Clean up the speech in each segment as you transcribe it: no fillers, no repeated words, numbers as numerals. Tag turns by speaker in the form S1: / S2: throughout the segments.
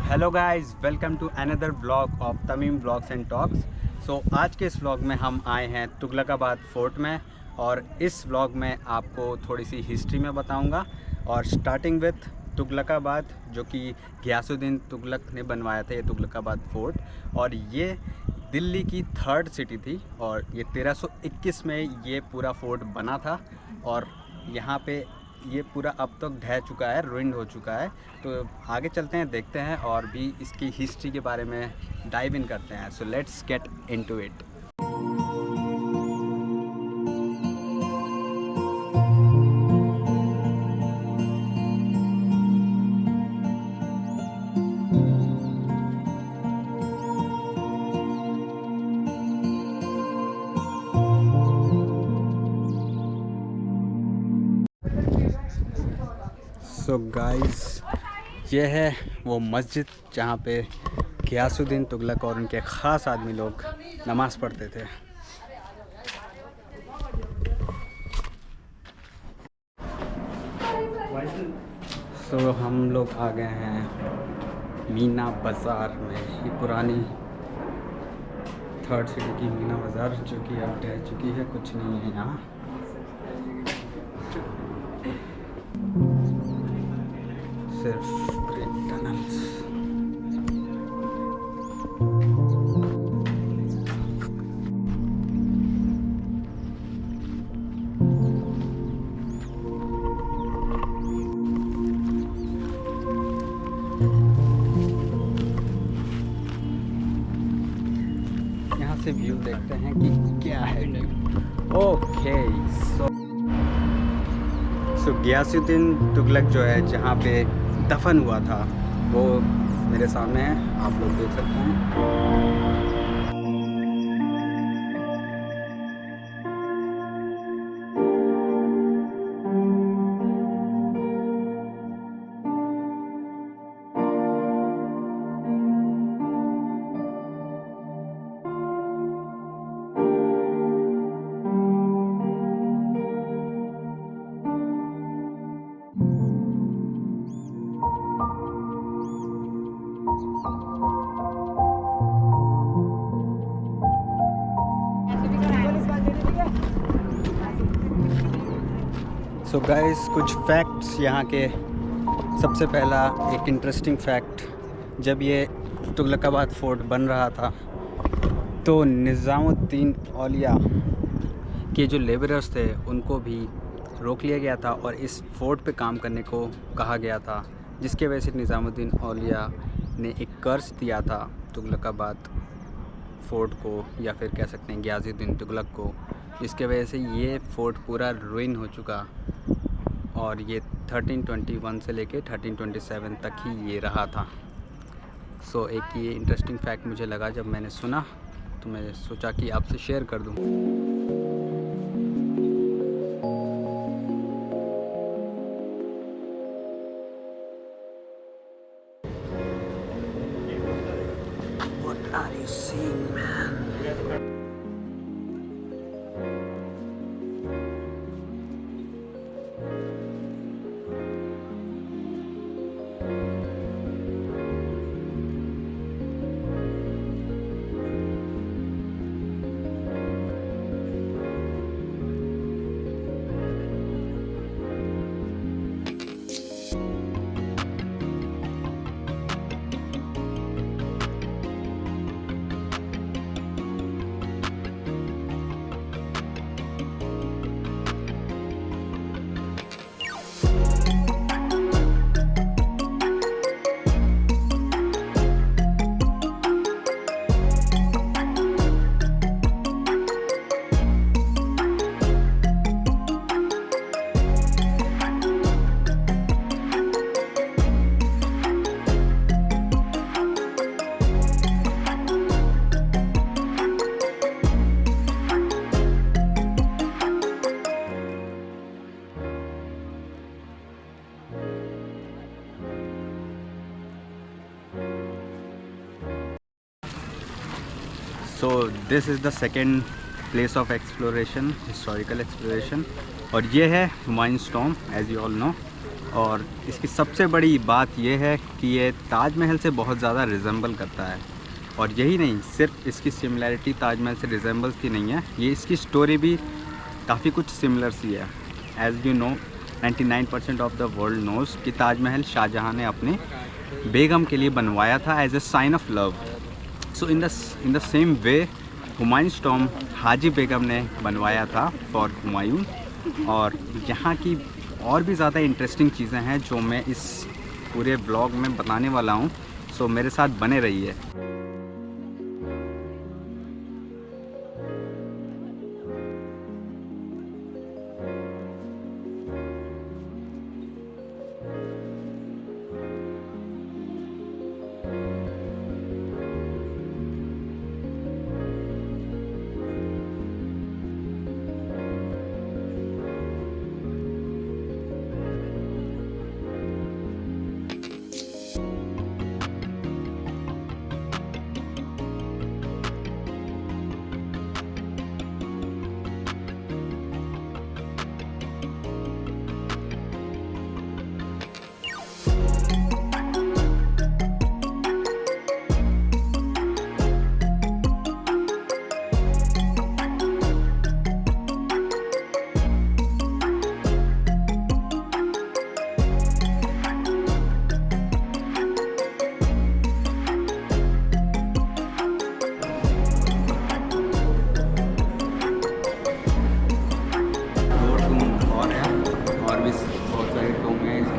S1: Hello guys, welcome to another blog of Tamim blogs and talks. आज के इस blog में हम आए हैं तुगलकाबाद फोर्ट में, और इस ब्लॉग में आपको थोड़ी सी हिस्ट्री में बताऊंगा। और स्टार्टिंग विथ तुगलकाबाद, जो कि गियासुद्दीन तुगलक ने बनवाया था ये तुगलकाबाद फोर्ट। और ये दिल्ली की थर्ड सिटी थी, और ये 1321 में ये पूरा फोर्ट बना था। और यहाँ पे ये पूरा अब तक ढह चुका है, रुइंड हो चुका है। तो आगे चलते हैं, देखते हैं और भी इसकी हिस्ट्री के बारे में डाइव इन करते हैं। So let's get into it. So guys, ये है वो मस्जिद जहाँ पे गियासुद्दीन तुगलक और उनके ख़ास आदमी लोग नमाज़ पढ़ते थे। हम लोग आ गए हैं मीना बाज़ार में। ये पुरानी थर्ड सिटी की मीना बाज़ार, जो कि अब ढह चुकी है, कुछ नहीं है यहाँ। सिर्फ ग्रेट टनल्स। यहाँ से व्यू देखते हैं कि क्या है व्यू। ओके, सो गियासुद्दीन तुगलक जो है जहाँ पे दफन हुआ था, वो मेरे सामने है, आप लोग देख सकते हैं। सो गाइस, कुछ फैक्ट्स यहाँ के। सबसे पहला एक इंटरेस्टिंग फैक्ट, जब ये तुगलकाबाद फोर्ट बन रहा था तो निज़ामुद्दीन औलिया के जो लेबरर्स थे उनको भी रोक लिया गया था और इस फोर्ट पे काम करने को कहा गया था, जिसके वजह से निज़ामुद्दीन औलिया ने एक कर्ज दिया था तुगलकाबाद फोर्ट को, या फिर कह सकते हैं गियासुद्दीन तुगलक को, जिसके वजह से ये फोर्ट पूरा रुइन हो चुका। और ये 1321 से लेके 1327 तक ही ये रहा था। एक ये इंटरेस्टिंग फैक्ट मुझे लगा जब मैंने सुना, तो मैंने सोचा कि आपसे शेयर कर दूं। What are you seeing, man? So this is the second place of exploration, historical exploration. और ये है Humayun's tomb, as you all know. और इसकी सबसे बड़ी बात यह है कि ये ताजमहल से बहुत ज़्यादा रिजेंबल करता है। और यही नहीं, सिर्फ इसकी सिमिलैरिटी ताजमहल से रिजेंबल्स की नहीं है, ये इसकी स्टोरी भी काफ़ी कुछ सिमिलर सी है। As you know 99% of the world knows कि ताजमहल शाहजहाँ ने अपने बेगम के लिए बनवाया था as a sign of love. So in the same way Humayun's tomb Haji Begum ने बनवाया था फॉर हुमायूं। और यहाँ की और भी ज़्यादा इंटरेस्टिंग चीज़ें हैं जो मैं इस पूरे ब्लॉग में बताने वाला हूँ। सो मेरे साथ बने रहिए।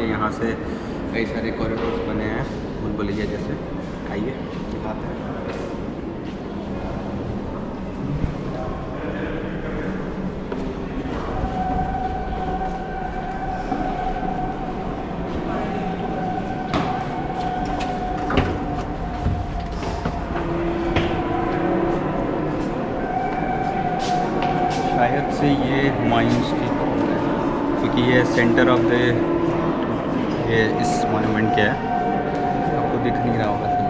S1: यहाँ से कई सारे कॉरिडोर्स बने हैं भूल भुलैया जैसे। आइए दिखाते हैं। शायद से ये हुमायूंस की, क्योंकि ये सेंटर ऑफ द ये इस मॉन्यूमेंट के है। आपको दिख नहीं रहा होगा सही।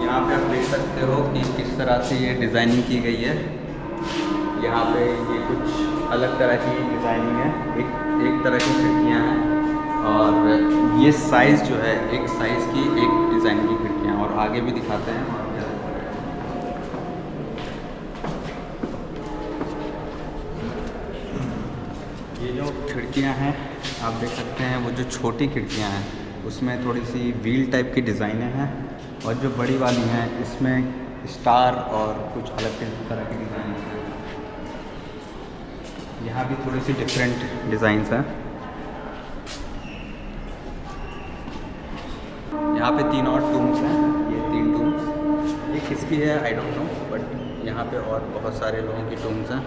S1: यहाँ पे आप देख सकते हो कि किस तरह से ये डिज़ाइनिंग की गई है। यहाँ पे ये कुछ अलग तरह की डिज़ाइनिंग है, एक तरह की खिड़कियाँ हैं और ये साइज़ जो है एक साइज़ की एक डिज़ाइन की खिड़कियाँ। और आगे भी दिखाते हैं। ये जो खिड़कियां हैं आप देख सकते हैं, वो जो छोटी खिड़कियां हैं उसमें थोड़ी सी व्हील टाइप की डिज़ाइनें हैं और जो बड़ी वाली हैं इसमें स्टार और कुछ अलग तरह की डिज़ाइन हैं। यहाँ भी थोड़ी सी डिफरेंट डिज़ाइंस हैं। यहाँ पे 3 और टूम्स हैं। ये 3 टूम्स, एक किसकी है आई डोंट नो, बट यहाँ पे और बहुत सारे लोगों की टूम्स हैं।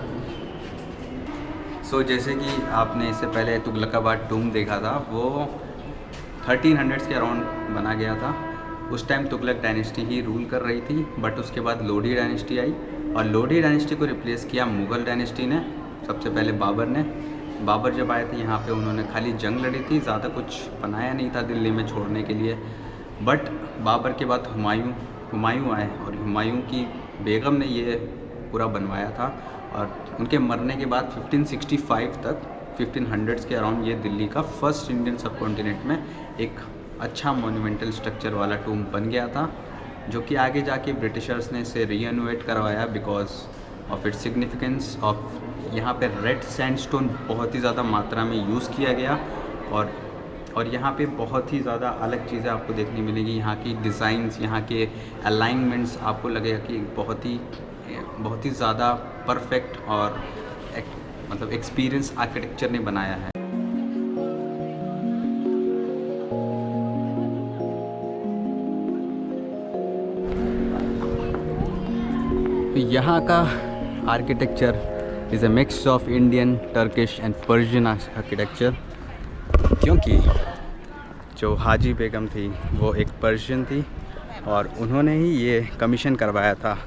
S1: जैसे कि आपने इससे पहले तुगलकाबाद टूम देखा था, वो 1300s के अराउंड बना गया था। उस टाइम तुगलक डायनेस्टी ही रूल कर रही थी, बट उसके बाद लोधी डायनेस्टी आई और लोधी डायनेस्टी को रिप्लेस किया मुग़ल डायनेस्टी ने। सबसे पहले बाबर ने। बाबर जब आए थे यहाँ पे उन्होंने खाली जंग लड़ी थी, ज़्यादा कुछ बनाया नहीं था दिल्ली में छोड़ने के लिए। बट बाबर के बाद हुमायूं आए और हुमायूं की बेगम ने ये पूरा बनवाया था। और उनके मरने के बाद 1565 तक 1500s के अराउंड ये दिल्ली का फर्स्ट इंडियन सब कॉन्टिनेंट में एक अच्छा मोन्यूमेंटल स्ट्रक्चर वाला टूम बन गया था, जो कि आगे जाके ब्रिटिशर्स ने इसे रीइनोवेट करवाया because of its significance of. यहाँ पे रेड सैंडस्टोन बहुत ही ज़्यादा मात्रा में यूज़ किया गया और यहाँ पे बहुत ही ज़्यादा अलग चीज़ें आपको देखने मिलेंगी। यहाँ की डिज़ाइंस, यहाँ के अलाइनमेंट्स आपको लगेगा कि बहुत ही ज़्यादा परफेक्ट और मतलब एक्सपीरियंस आर्किटेक्चर ने बनाया है। यहाँ का architecture is a mix of Indian, Turkish and Persian architecture, क्योंकि जो हाजी बेगम थी वो एक पर्शियन थी और उन्होंने ही ये कमीशन करवाया था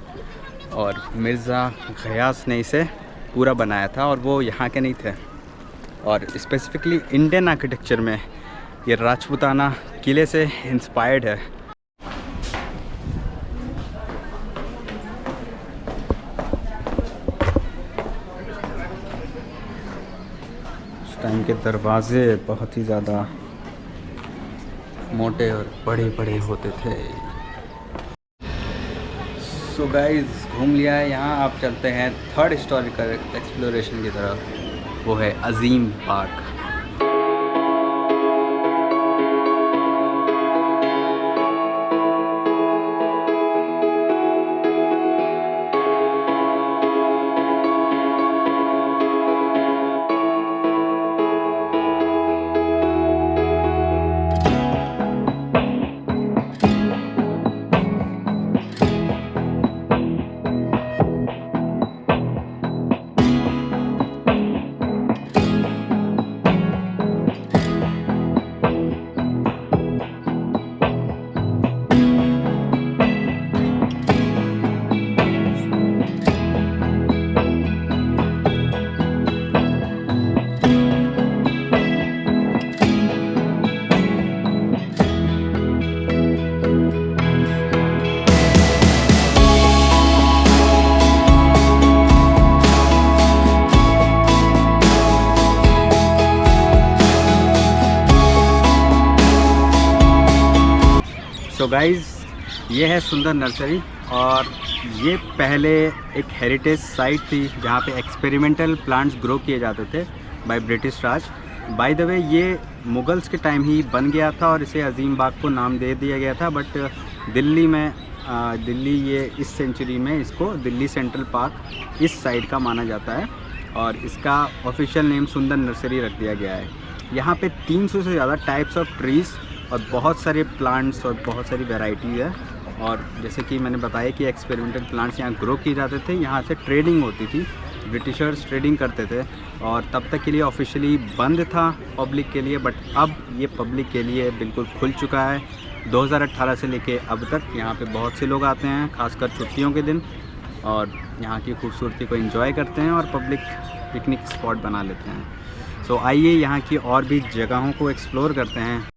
S1: और मिर्ज़ा ग़ियास ने इसे पूरा बनाया था और वो यहाँ के नहीं थे। और स्पेसिफ़िकली इंडियन आर्किटेक्चर में ये राजपूताना किले से इंस्पायर्ड है। टाइम के दरवाजे बहुत ही ज़्यादा मोटे और बड़े बड़े होते थे। सो गाइस घूम लिया है यहाँ, आप चलते हैं थर्ड हिस्टोरिकल एक्सप्लोरेशन की तरफ, वो है अजीम पार्क। सो गाइज़ ये है सुंदर नर्सरी, और ये पहले एक हेरिटेज साइट थी जहाँ पे एक्सपेरिमेंटल प्लांट्स ग्रो किए जाते थे by British Raj. By the way ये मुगल्स के टाइम ही बन गया था और इसे अजीम बाग को नाम दे दिया गया था, बट दिल्ली में ये इस सेंचुरी में इसको दिल्ली सेंट्रल पार्क इस साइड का माना जाता है और इसका ऑफिशियल नेम सुंदर नर्सरी रख दिया गया है। यहाँ पे 300 से ज़्यादा टाइप्स ऑफ ट्रीज़ और बहुत सारे प्लांट्स और बहुत सारी वैरायटी है। और जैसे कि मैंने बताया कि एक्सपेरिमेंटल प्लांट्स यहाँ ग्रो किए जाते थे, यहाँ से ट्रेडिंग होती थी, ब्रिटिशर्स ट्रेडिंग करते थे और तब तक के लिए ऑफिशियली बंद था पब्लिक के लिए, बट अब ये पब्लिक के लिए बिल्कुल खुल चुका है। 2018 से लेके अब तक यहाँ पे बहुत से लोग आते हैं, खासकर छुट्टियों के दिन, और यहाँ की खूबसूरती को एंजॉय करते हैं और पब्लिक पिकनिक स्पॉट बना लेते हैं। सो आइए यहाँ की और भी जगहों को एक्सप्लोर करते हैं।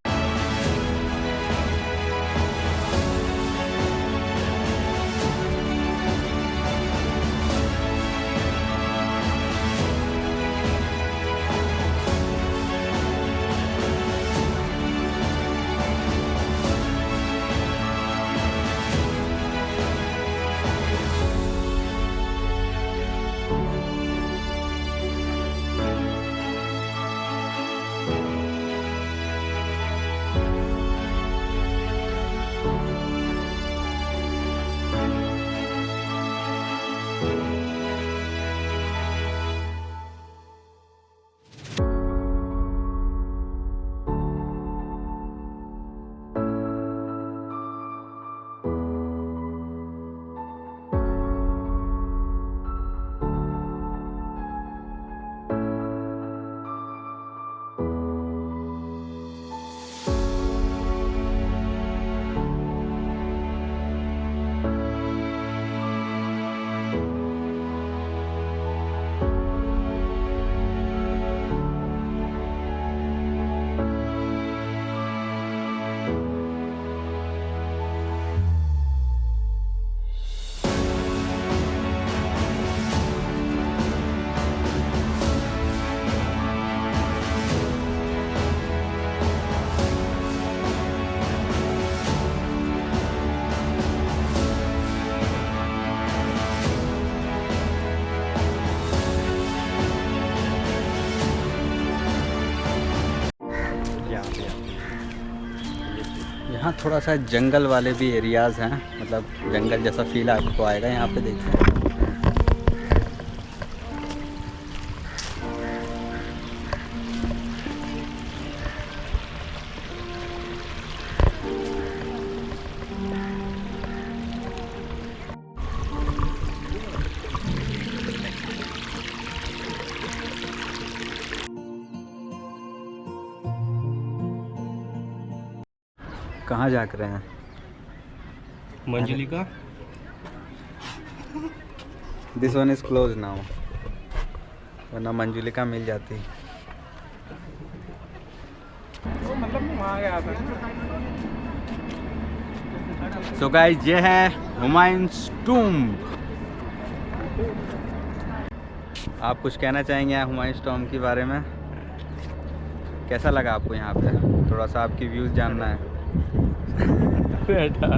S1: यहाँ थोड़ा सा जंगल वाले भी एरियाज़ हैं, मतलब जंगल जैसा फील आपको आएगा यहाँ पे। देखिए कहाँ जा रहे हैं?
S2: Manjulika.
S1: This one is close now, वरना मंजुलिका मिल जाती। सो गाइस ये है हुमायूंस टूम्ब। आप कुछ कहना चाहेंगे हुमायूंस टॉम्ब के बारे में? कैसा लगा आपको यहाँ पे? थोड़ा सा आपकी व्यूज़ जानना है।
S2: बेटा